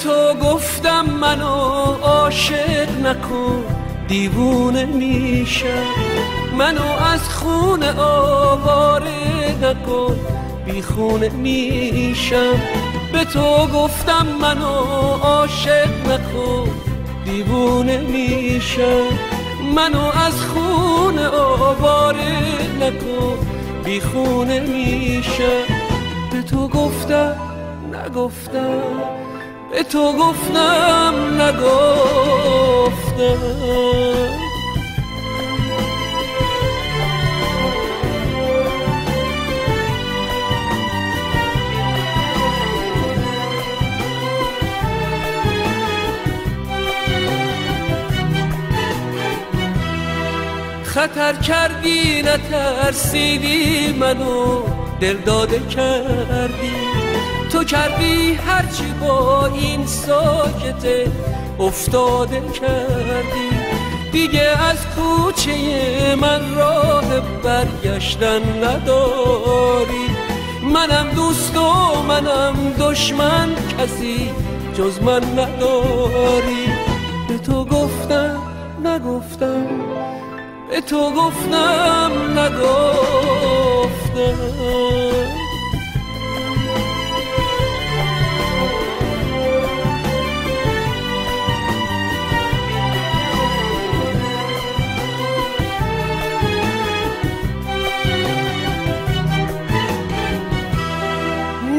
تو گفتم منو عاشق نکن دیوونه میشم، منو از خونه آواره نکن بی خونه میشم. به تو گفتم منو عاشق نکن دیوونه میشم، منو از خونه آواره نکن بی خونه میشم. به تو گفتم نگفتم، به تو گفتم نگفتم. خطر کردی نترسیدی منو دل داده کردی، تو کردی هرچی با این ساکته افتاده کردی. دیگه از کوچه من راه برگشتن نداری، منم دوست و منم دشمن کسی جز من نداری. به تو گفتم نگفتم، به تو گفتم نگفتم.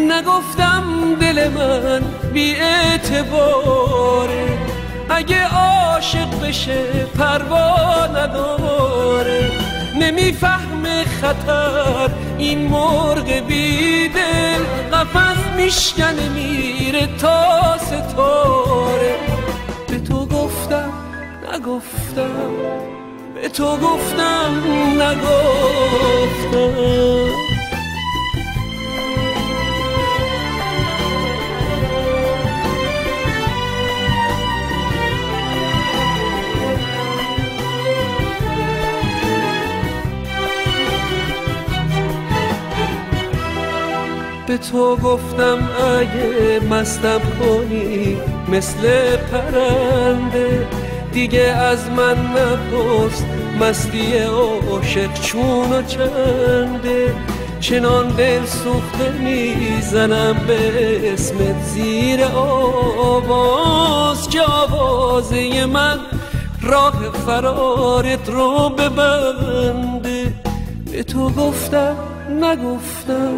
نگفتم دل من بی اعتباره، اگه عاشق بشه پروا نداره. نمیفهمه خطر این مرغ بی دل، قفس میشکنه میره تا ستاره. به تو گفتم نگفتم، به تو گفتم نگفتم. به تو گفتم اگه مستم کنی مثل پرنده، دیگه از من نپرس مستی عاشق چون و چنده. چنان دل سوخته میزنم به اسمت زیر آواز که آوازه من راه فرارت رو ببنده. به تو گفتم نگفتم،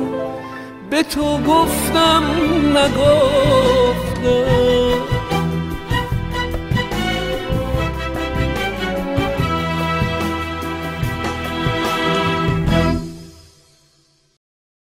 به تو گفتم نگفتم.